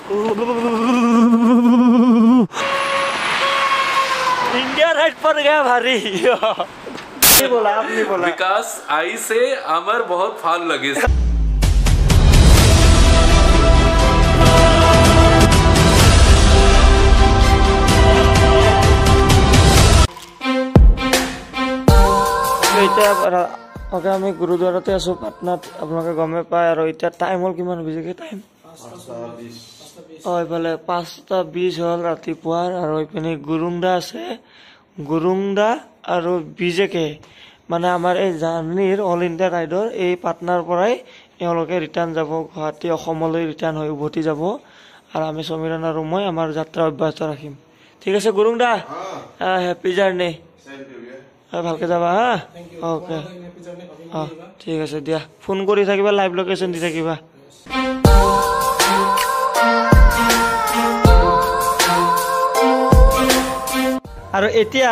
India right पर गया भारी बोला आपने बोला विकास आई से अमर बहुत फाल लगे ओके আমি গুৰুদ্বাৰতে আছো পাটনাত আপোনালোকে গমে পায় আৰু এতিয়া টাইম হল কিমান হৈছে কি টাইম 5:20 এইফালে 5:20 হল ৰাতিপুৱাৰ আৰু এইপিনে গুৰুংদা আছে গুৰুংদা আৰু বিজেকে মানে আমাৰ এই জাৰ্নিৰ অল ইণ্ডিয়া ৰাইডৰ এই পাটনাৰ পৰাই এওঁলোকে ৰিটাৰ্ণ যাব গুৱাহাটী অসমলৈ ৰিটাৰ্ণ হৈ উভতি যাব আৰু আমি সমীৰণ আৰু মই আমাৰ যাত্ৰা অব্যাহত ৰাখিম ঠিক আছে গুৰুংদা হেপী জাৰ্নি ভালকে যাবা হা ওকে ঠিক আছে দিয়া ফোন কৰি থাকিবা লাইভ লোকেশন দি থাকিবা আৰু এতিয়া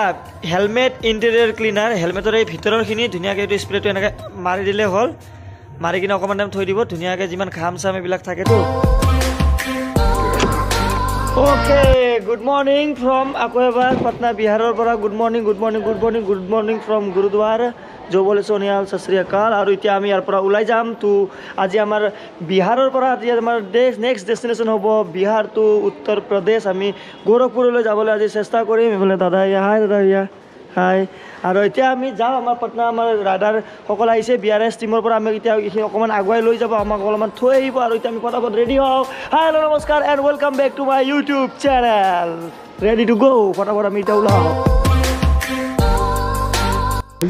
হেলমেট ইন্টেৰিয়ৰ ক্লিনাৰ হেলমেটৰ এই ভিতৰৰখিনি ধুনীয়াকৈ এইটো স্প্ৰেটো এনেকৈ মাৰি দিলে হ'ল মাৰি কিনে অকণমান টাইম থৈ দিব ধুনীয়াকৈ যিমান ঘাম চাম এইবিলাক থাকেতো ओके गुड मॉर्निंग फ्रॉम अकोएबार Patna Bihar good morning good morning good morning good morning from गुरुद्वार जो बोले सोनियाल सत श्री अकाल और इतना आम यार ऊल् जाम तो आज आम बिहार नेक्स्ट डेस्टिनेशन हम बिहार तो उत्तर प्रदेश आम गोरखपुर आज चेष्टा करें दादा हाय दादा हाय और इतना आम जाओ आम पटना आम राइडार सकल BRS टीमर आम अकमान आगुवाई लै जा अलमान थी और इतना फटाफट रेडी हाँ हाय हेलो नमस्कार and welcome back to my YouTube channel ready to go फटाफट आम इतना ओला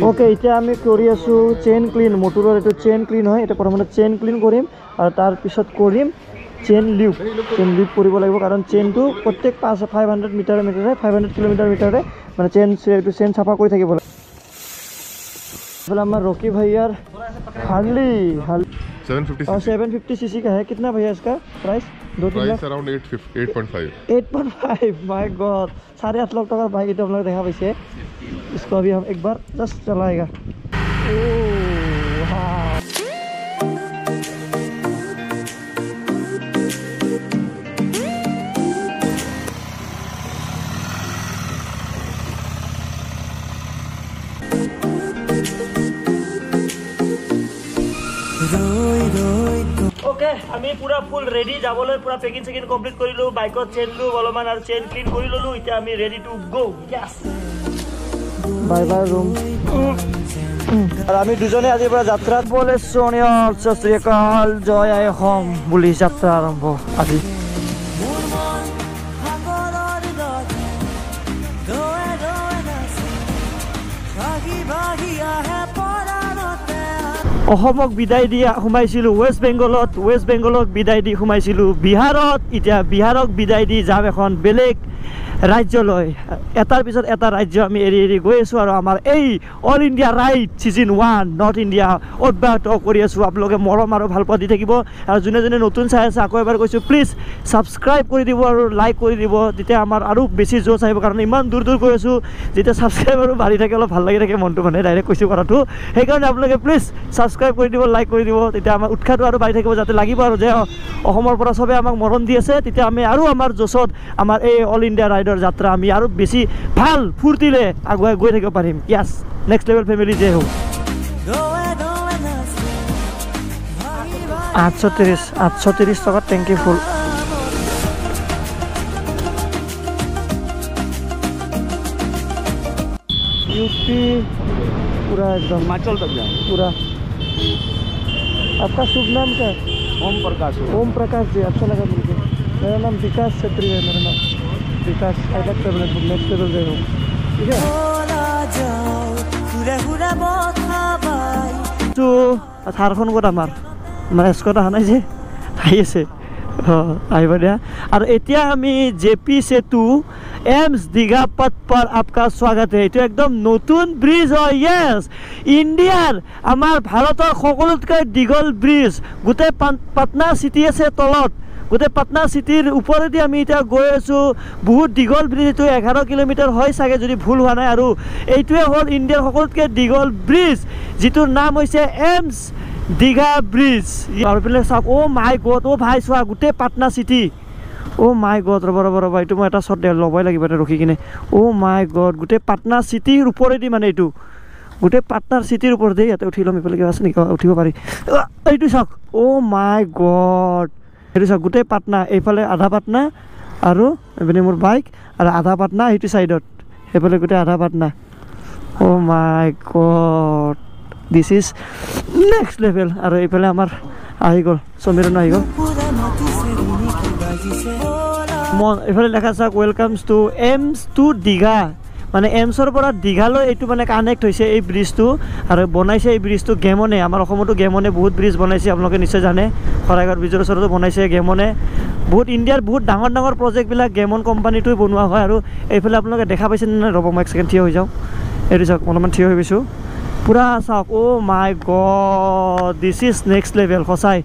ओके इतना आम कर चेन क्लीन मोटूर ये चेन क्लीन है ये प्रथम चेन क्लीन करम और तार पिছত करम चेन लिप कर कारण चेन तो प्रत्येक 500 मीटर 500 किलोमीटर मीटर मैं चेन चेन साफा कर रॉकी भैया हार्ली 750 सीसी का है कितना भैया इसका price 2-3 lakh around 8.5 my God 8.5 lakh टका बाइक हम लोग देखा पाइसे इसको अभी हम एक बार जस्ट चलाएगा ओके आमी पूरा फुल रेडी जाबले पूरा पैकिंग सेकिंग कंप्लीट करिलो बाइकत चेन लो अलमान और चेन क्लीन करि ललो इटा आमी ready to go yes bye bye room और आमी दुजने আজি পৰা যাত্ৰাত বলে সোনিয়া সত শ্ৰী অকাল জয় আই হোম বুলি যাত্ৰা আৰম্ভ আজি অসমক বিদায় দিয়া সোমাইছিলো ওয়েস্ট বেংগলত বিদায় দি সোমাইছিলো বিহাৰত এতিয়া বিহাৰক বিদায় দি যাম এখন বেলেগ राज्य एटार पिছত एटा राज्य आम एरि एरि गई आसो और आमार ए all India ride season 1 north India अब्याहत कर आसो आपलोके मरम और भालपा दी থাকিব और जोने जोने नतुन चाइ आछे आको एबार কৈছো प्लीज सबस्क्राइब कर দিব और लाइक कर দিব তেতিয়া आमार आरो बेसि जोश आइब कारण इमान दूर दूर गई आसो যেতিয়া सबस्क्राइबर बाढ़ी থাকে अलप ভাল লাগি থাকে मनटो माने डाइरेक्ट কৈছো কথাটো সেই কাৰণে आपलोके प्लीज सबस्क्राइब कर দিব लाइक कर দিব তেতিয়া आमार उत्साहটো আৰু বাঢ়ি থাকিব যাতে লাগিব আৰু যে অসমৰ পৰা সবে আমাক মৰম দি আছে তেতিয়া আমি আৰু আমাৰ जोशत আমাৰ এই অল ইণ্ডিয়া राइडर যাত্ৰা আমি আৰু বেছি ভাল ফুৰ্তিলে আগুৱাই গৈ থাকিব পাৰিম यस नेक्स्ट लेवल फैमिली जे हो 830 टका टेंकी फुल यूपी पूरा एकदम हिमाचल तक जाए पूरा आपका शुभ नाम क्या है ओम प्रकाश जी अच्छा लगा मुझे मेरा नाम विकास छेत्री है मेरा नाम विकास नेक्स्ट लेवल जे हो ठीक है तो थारखन कत आमार मैं एस्कट अहा नाई जे आहि आछे आइबा दिया और एतिया आमी जेपी सेतु एम्स दीघा पथ पर आपका स्वागत है तो एकदम नतुन ब्रिज है यस इंडियार आमार भारतर सकलोतकै दीघल ब्रिज गोटे पटना सिटी आछे तलत गोटे पटना सिटीर ऊपरेदी आमी इतना गई आसो बहुत दीघल ब्रिज तो 11 किलोमीटर है सागे जो भूल हुआ ना और ये हल इंडियार सकलोतकै दीघल ब्रिज जितुर नाम होइसे एम्स दीघा ब्रिज और पे चाक ओ माई गड ओ भाई चुआ गोटे Patna city O' my god ৰ'বা এইটো মই এটা শ্বট ল'বই লাগিব এটা ৰখি কিনে অ' মাই গড গোটেই পাটনা চিটিৰ ওপৰেদি মানে এইটো গোটেই পাটনাৰ চিটিৰ ওপৰতে ইয়াতে উঠি ল'ম এইফালে কিবা আছে নেকি উঠিব পাৰি এইটো চাওক অ' মাই গড এইটো চাওক গোটেই পাটনা এইফালে আধা পাটনা আৰু এইপিনে মোৰ বাইক আৰু আধা পাটনা সেইটো ছাইডত সেইফালে গোটেই আধা পাটনা oh' my god this is next level আৰু এইফালে আমাৰ আহি গ'ল সমীৰণ আহি গ'ল এইফালে লেখা চাওক ৱেলকামছ টু এমছ টু দীঘা মানে এমছৰ পৰা দীঘালৈ এইটো মানে কানেক্ট হৈছে এই ব্ৰিজটো আৰু বনাইছে এই ব্ৰিজটো গেমনে আমাৰ অসমতো গেমনে বহুত ব্ৰিজ বনাইছে আপোনালোকে নিশ্চয় জানে শৰাইঘাট ব্ৰিজৰ ওচৰতো বনাইছে গেমনে বহুত ইণ্ডিয়াৰ বহুত ডাঙৰ প্ৰজেক্টবিলাক গেমন কোম্পানীটোৱে বনোৱা হয় আৰু এইফালে আপোনালোকে দেখা পাইছে নে ৰ'ব মই এক ছেকেণ্ড থিয় হৈ যাওঁ এইটো চাওক অলপমান থিয় হৈ গৈছোঁ পুৰা চাওক oh' my god this is next level সঁচাই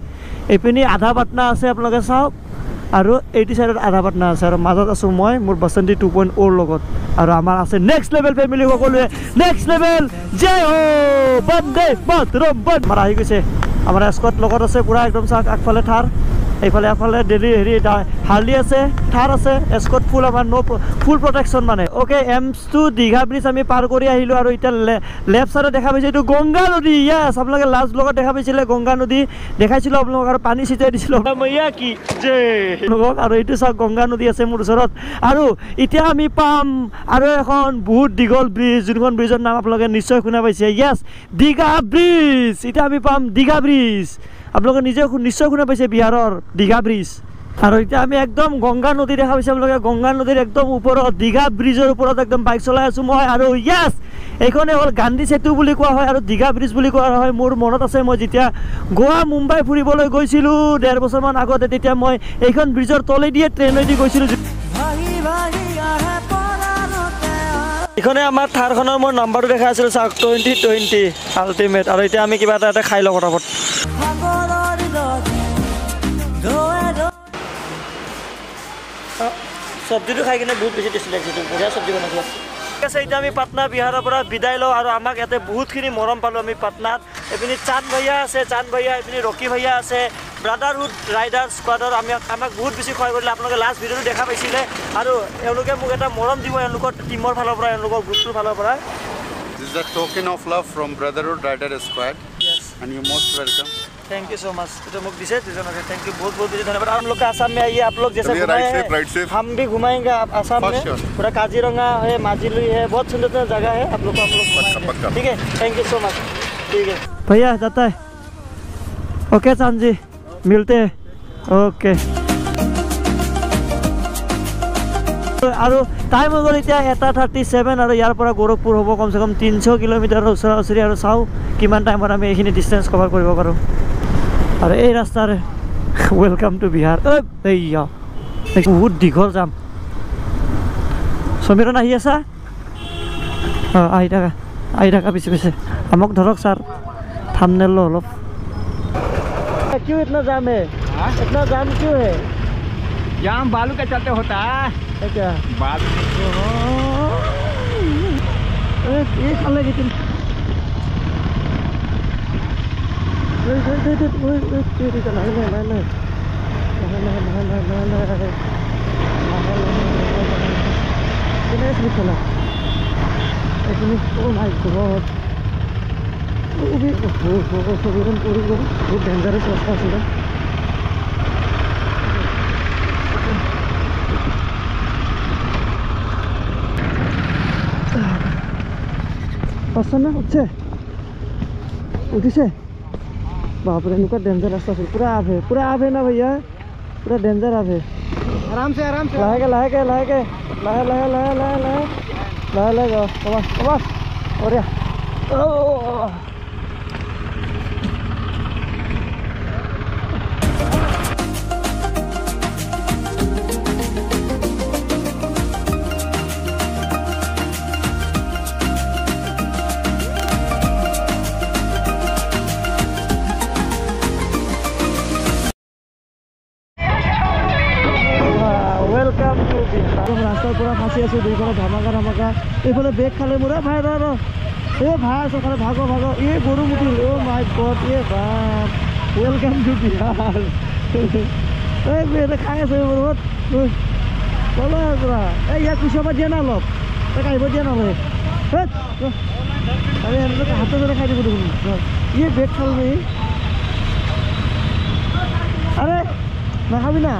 এইপিনি আধা পাটনা আছে আপোনালোকে চাওক আৰু এইটো চাইডত আধা পাটনা আছে আৰু মাজত আছোঁ মই মোৰ বাসন্তী 2.0 লগত আৰু আমাৰ আছে নেক্সট লেভেল ফেমিলি সকলোৱে নেক্সট লেভেল জয় হো বন্দে মাতৰম আমাৰ আহি গৈছে আমাৰ এস্কট লগত আছে পুৰা একদম চাওক আগফালে থাৰ এইফালে আগফালে ডেলি হেৰি হাৰ্লি আছে থাৰ আছে এস্কট ফুল আমাৰ ফুল প্ৰটেকশ্যন মানে অ'কে এমছ টু দীঘা ব্ৰিজ আমি পাৰ কৰি আহিলোঁ আৰু এতিয়া লেফ্ট চাইডত দেখা পাইছে এইটো গংগা নদী ইয়াছ আপোনালোকে লাষ্ট লগত দেখা পাইছিলে গংগা নদী দেখাইছিলোঁ আপোনালোকক আৰু পানী ছিটিয়াই দিছিলোঁ মৈয়া কি যে আৰু এইটো চাওক গংগা নদী আছে মোৰ ওচৰত আৰু এতিয়া আমি পাম আৰু এখন বহুত দীঘল ব্ৰিজ যোনখন ব্ৰিজৰ নাম আপোনালোকে নিশ্চয় শুনা পাইছে ইয়াছ দীঘা ব্ৰিজ এতিয়া আমি পাম দীঘা ব্ৰিজ আপোনালোকে নিজে নিশ্চয় শুনা পাইছে বিহাৰৰ দীঘা ব্ৰিজ আৰু এতিয়া আমি একদম গংগা নদী দেখা পাইছে আপোনালোকে গংগা নদীৰ একদম ওপৰত দীঘা ব্ৰিজৰ ওপৰত একদম বাইক চলাই আছোঁ মই আৰু ইয়াছ এইখনে হ'ল গান্ধী সেতু বুলি কোৱা হয় আৰু দীঘা ব্ৰিজ বুলি কোৱা হয় মোৰ মনত আছে মই যেতিয়া গোৱা মুম্বাই ফুৰিবলৈ গৈছিলোঁ 1.5 বছৰমান আগতে তেতিয়া মই এইখন ব্ৰিজৰ তলেদিয়ে ট্ৰেইনেদি গৈছিলোঁ এইখনে আমাৰ থাৰখনৰ মোৰ নাম্বাৰটো দেখা আছিল চাওক 2020 আল্টিমেট আৰু এতিয়া আমি কিবা এটা খাই লওঁ ফটাফট চব্জিটো খাই কিনে বহুত বেছি টেষ্টি লাগিছে বঢ়িয়া চব্জি বনাইছে ঠিক আছে এতিয়া আমি পাটনা বিহাৰৰ পৰা বিদায় লওঁ আৰু আমাক ইয়াতে বহুতখিনি মৰম পালোঁ আমি পাটনাত এইপিনি চান্দ ভাইয়া আছে চান্দ ভাইয়া এইপিনি ৰকি ভাইয়া আছে ব্ৰাদাৰহুড ৰাইডাৰ স্কোৱাডৰ আমাক বহুত বেছি সহায় কৰিলে আপোনালোকে লাষ্ট ভিডিঅ'টো দেখা পাইছিলে আৰু এওঁলোকে মোক এটা মৰম দিব এওঁলোকৰ টীমৰ ফালৰ পৰা এওঁলোকৰ গ্ৰুপটোৰ ফালৰ পৰা This is a token of love from Brotherhood Rider Squad. Yes. And you're most welcome. Thank you so much. तो मुझे दिसे दिजोनों थैंक यू बहुत बहुत धन्यवाद आप लोग का आसाम में आइए आप लोग जैसे घुमाए हैं हम भी घुमाएंगे आप आसाम में पूरा काजीरंगा है माजिली है बहुत सुंदर जगह है आप लोग को हम लोग घुमाएंगे ठीक है थैंक यू सो मच ठीक है भैया जाता है ओके चांद जी मिलते हैं ओके আৰু টাইম হৈ গ'ল এতিয়া 1:37 আৰু ইয়াৰ পৰা গোৰখপুৰ হ'ব কমচে কম 300 কিলোমিটাৰৰ ওচৰা ওচৰি আৰু চাওঁ কিমান টাইমত আমি এইখিনি ডিষ্টেঞ্চ কভাৰ কৰিব পাৰোঁ আৰু এই ৰাস্তাৰ ৱেলকাম টু বিহাৰ এইয়া বহুত দীঘল যাম সমীৰণ আহি আছা অঁ আহি থাকা পিছে আমাক ধৰক ছাৰ থাম্বনেল लो অলপ क्यों इतना जाम है इतना जाम क्यों है जाम बालू का चलते होता है क्या बालू ये खाले लेकिन oh my god बहुत डेंजरस रास्ता सीधा ना उठे उठिसे बाप रे नुका डेंजर रास्ता से पूरा आप है ना भैया पूरा डेंजर आप है आराम से लाहे जाओ कमास और या रास्तार पूरा फाँसी आसो दुईफाले धमाका এইফালে বেগ খালে মোরা ভাই র ভাই সকালে ভাগো ये गरु मुटिल ओ माय गॉड ये बाप वेलकम टू बिहार এই এটা খাই আছে বহুত বলো পৰা এই ইয়াক কুচাব দিয়া না অলপ তাক আহিব দিয়া নহ'লে আরে হাতে ধরে খাই দিব দেখুন ইয়ে বেগ খাল নেই আরে না খাবি না